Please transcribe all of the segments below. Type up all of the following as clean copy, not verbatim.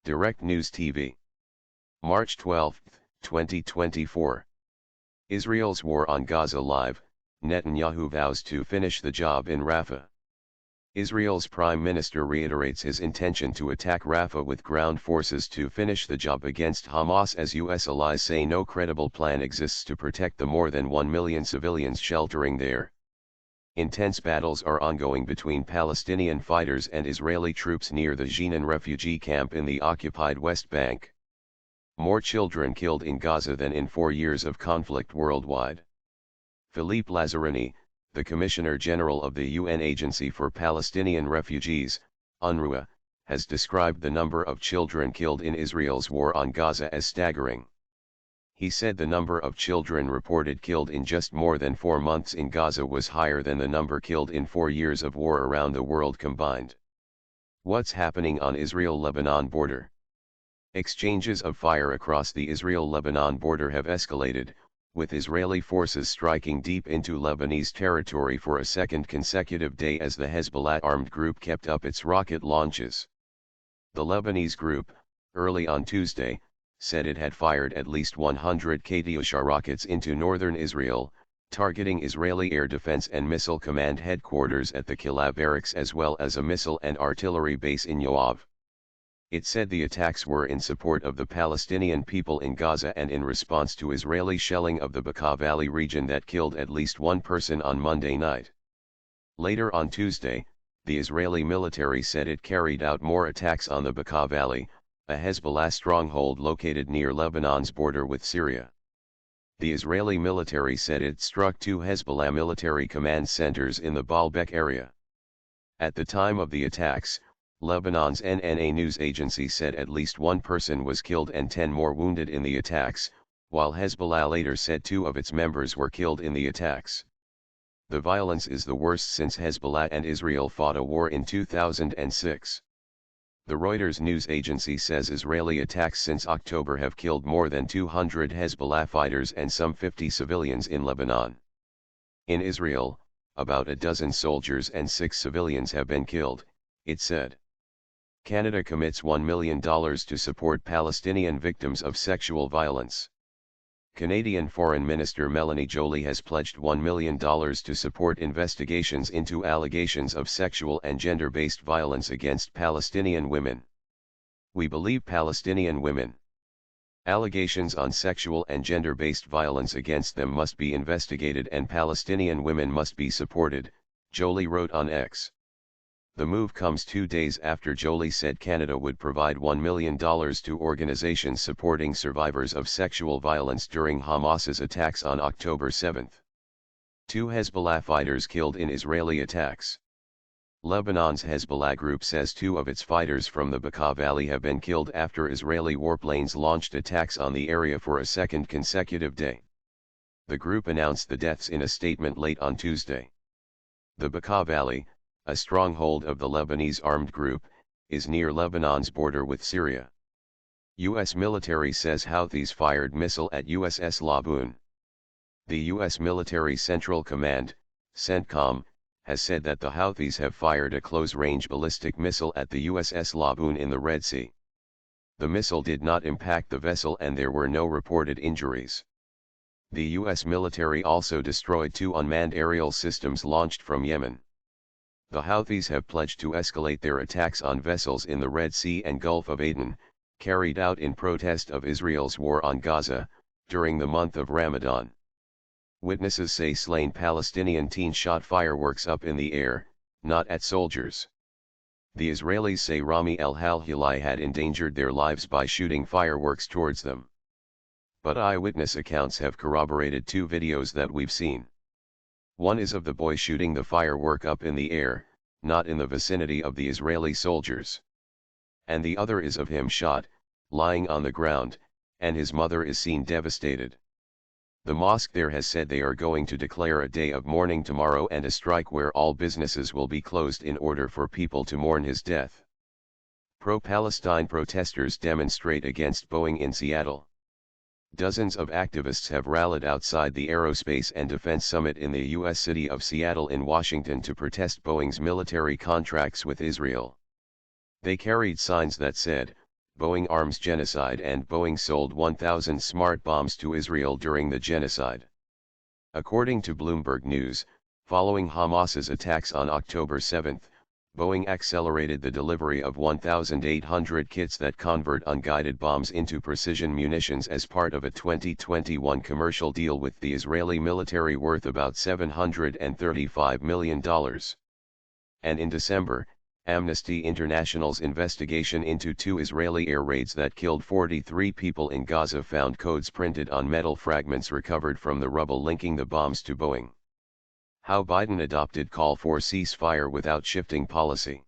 Direct News TV. March 12, 2024. Israel's war on Gaza live, Netanyahu vows to finish the job in Rafah. Israel's Prime Minister reiterates his intention to attack Rafah with ground forces to finish the job against Hamas as U.S. allies say no credible plan exists to protect the more than 1 million civilians sheltering there. Intense battles are ongoing between Palestinian fighters and Israeli troops near the Jenin refugee camp in the occupied West Bank. More children killed in Gaza than in 4 years of conflict worldwide. Philippe Lazzarini, the Commissioner General of the UN Agency for Palestinian Refugees, UNRWA, has described the number of children killed in Israel's war on Gaza as staggering. He said the number of children reported killed in just more than 4 months in Gaza was higher than the number killed in 4 years of war around the world combined. What's happening on Israel-Lebanon border? Exchanges of fire across the Israel-Lebanon border have escalated, with Israeli forces striking deep into Lebanese territory for a second consecutive day as the Hezbollah armed group kept up its rocket launches. The Lebanese group, early on Tuesday, said it had fired at least 100 Katyusha rockets into northern Israel, targeting Israeli Air Defense and Missile Command headquarters at the Kilab barracks as well as a missile and artillery base in Yoav. It said the attacks were in support of the Palestinian people in Gaza and in response to Israeli shelling of the Bekaa Valley region that killed at least 1 person on Monday night. Later on Tuesday, the Israeli military said it carried out more attacks on the Bekaa Valley, a Hezbollah stronghold located near Lebanon's border with Syria. The Israeli military said it struck 2 Hezbollah military command centers in the Baalbek area. At the time of the attacks, Lebanon's NNA news agency said at least 1 person was killed and 10 more wounded in the attacks, while Hezbollah later said 2 of its members were killed in the attacks. The violence is the worst since Hezbollah and Israel fought a war in 2006. The Reuters news agency says Israeli attacks since October have killed more than 200 Hezbollah fighters and some 50 civilians in Lebanon. In Israel, about a dozen soldiers and 6 civilians have been killed, it said. Canada commits $1 million to support Palestinian victims of sexual violence. Canadian Foreign Minister Melanie Joly has pledged $1 million to support investigations into allegations of sexual and gender-based violence against Palestinian women. We believe Palestinian women. Allegations on sexual and gender-based violence against them must be investigated and Palestinian women must be supported, Joly wrote on X. The move comes 2 days after Joly said Canada would provide $1 million to organizations supporting survivors of sexual violence during Hamas's attacks on October 7. 2 Hezbollah fighters killed in Israeli attacks. Lebanon's Hezbollah group says 2 of its fighters from the Bekaa Valley have been killed after Israeli warplanes launched attacks on the area for a second consecutive day. The group announced the deaths in a statement late on Tuesday. The Bekaa Valley, a stronghold of the Lebanese armed group, is near Lebanon's border with Syria. U.S. military says Houthis fired missile at USS Laboon. The U.S. Military Central Command, CENTCOM, has said that the Houthis have fired a close-range ballistic missile at the USS Laboon in the Red Sea. The missile did not impact the vessel and there were no reported injuries. The U.S. military also destroyed 2 unmanned aerial systems launched from Yemen. The Houthis have pledged to escalate their attacks on vessels in the Red Sea and Gulf of Aden, carried out in protest of Israel's war on Gaza, during the month of Ramadan. Witnesses say slain Palestinian teens shot fireworks up in the air, not at soldiers. The Israelis say Rami el-Halhili had endangered their lives by shooting fireworks towards them. But eyewitness accounts have corroborated 2 videos that we've seen. One is of the boy shooting the firework up in the air, not in the vicinity of the Israeli soldiers. And the other is of him shot, lying on the ground, and his mother is seen devastated. The mosque there has said they are going to declare a day of mourning tomorrow and a strike where all businesses will be closed in order for people to mourn his death. Pro-Palestine protesters demonstrate against Boeing in Seattle. Dozens of activists have rallied outside the Aerospace and Defense Summit in the U.S. city of Seattle in Washington to protest Boeing's military contracts with Israel. They carried signs that said, Boeing arms genocide, and Boeing sold 1,000 smart bombs to Israel during the genocide. According to Bloomberg News, following Hamas's attacks on October 7, Boeing accelerated the delivery of 1,800 kits that convert unguided bombs into precision munitions as part of a 2021 commercial deal with the Israeli military worth about $735 million. And in December, Amnesty International's investigation into 2 Israeli air raids that killed 43 people in Gaza found codes printed on metal fragments recovered from the rubble linking the bombs to Boeing. How Biden adopted call for ceasefire without shifting policy.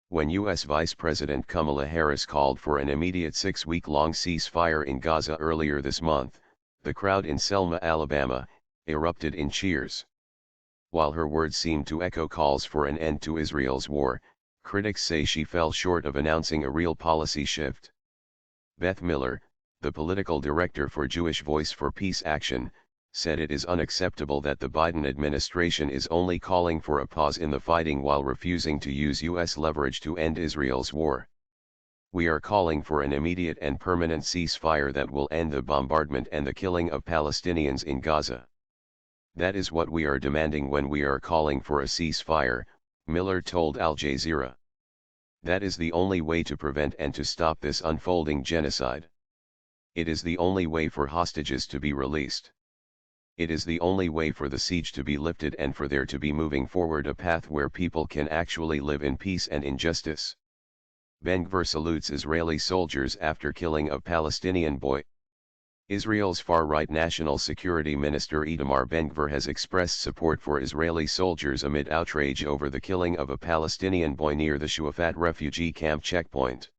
When U.S. Vice President Kamala Harris called for an immediate 6-week-long ceasefire in Gaza earlier this month, the crowd in Selma, Alabama, erupted in cheers. While her words seemed to echo calls for an end to Israel's war, critics say she fell short of announcing a real policy shift. Beth Miller, the political director for Jewish Voice for Peace Action, said it is unacceptable that the Biden administration is only calling for a pause in the fighting while refusing to use U.S. leverage to end Israel's war. We are calling for an immediate and permanent ceasefire that will end the bombardment and the killing of Palestinians in Gaza. That is what we are demanding when we are calling for a ceasefire, Miller told Al Jazeera. That is the only way to prevent and to stop this unfolding genocide. It is the only way for hostages to be released. It is the only way for the siege to be lifted and for there to be moving forward a path where people can actually live in peace and in justice. Ben-Gvir salutes Israeli soldiers after killing of Palestinian boy. Israel's far-right National Security Minister Itamar Ben-Gvir has expressed support for Israeli soldiers amid outrage over the killing of a Palestinian boy near the Shuafat refugee camp checkpoint.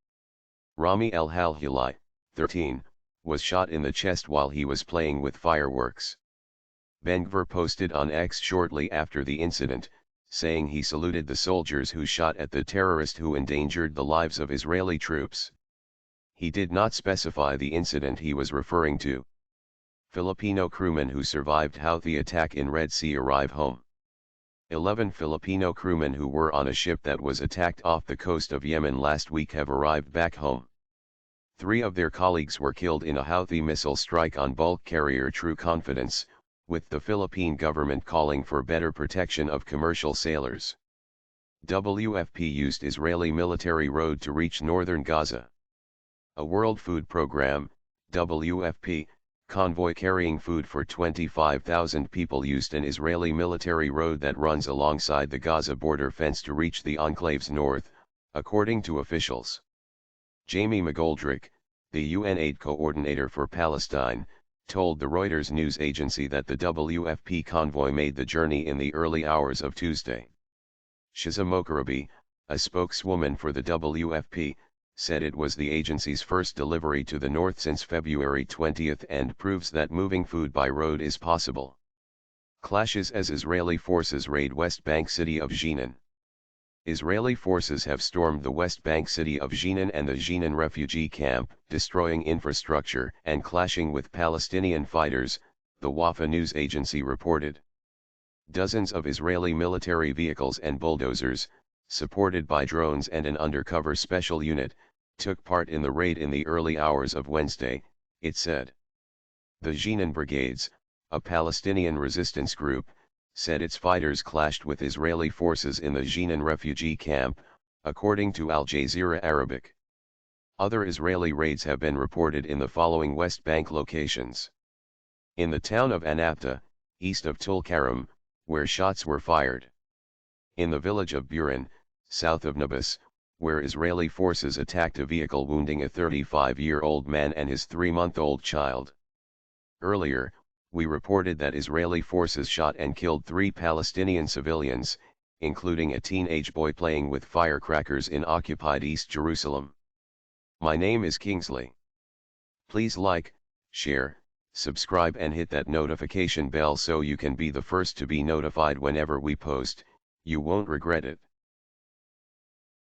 Rami El-Halhili, 13, was shot in the chest while he was playing with fireworks. Ben-Gvir posted on X shortly after the incident, saying he saluted the soldiers who shot at the terrorist who endangered the lives of Israeli troops. He did not specify the incident he was referring to. Filipino crewmen who survived Houthi attack in Red Sea arrive home. 11 Filipino crewmen who were on a ship that was attacked off the coast of Yemen last week have arrived back home. 3 of their colleagues were killed in a Houthi missile strike on bulk carrier True Confidence, with the Philippine government calling for better protection of commercial sailors. WFP used Israeli military road to reach northern Gaza. A World Food Programme, WFP, convoy carrying food for 25,000 people used an Israeli military road that runs alongside the Gaza border fence to reach the enclave's north, according to officials. Jamie McGoldrick, the UN aid coordinator for Palestine, told the Reuters news agency that the WFP convoy made the journey in the early hours of Tuesday. Shiza Mokarabi, a spokeswoman for the WFP, said it was the agency's first delivery to the north since February 20 and proves that moving food by road is possible. Clashes as Israeli forces raid West Bank city of Jenin. Israeli forces have stormed the West Bank city of Jenin and the Jenin refugee camp, destroying infrastructure and clashing with Palestinian fighters, the Wafa news agency reported. Dozens of Israeli military vehicles and bulldozers, supported by drones and an undercover special unit, took part in the raid in the early hours of Wednesday, it said. The Jenin Brigades, a Palestinian resistance group, said its fighters clashed with Israeli forces in the Jenin refugee camp, according to Al Jazeera Arabic. Other Israeli raids have been reported in the following West Bank locations. In the town of Anapta, east of Tulkarem, where shots were fired. In the village of Burin, south of Nablus, where Israeli forces attacked a vehicle wounding a 35-year-old man and his 3-month-old child. Earlier, we reported that Israeli forces shot and killed 3 Palestinian civilians, including a teenage boy playing with firecrackers in occupied East Jerusalem. My name is Kingsley. Please like, share, subscribe and hit that notification bell so you can be the first to be notified whenever we post. You won't regret it.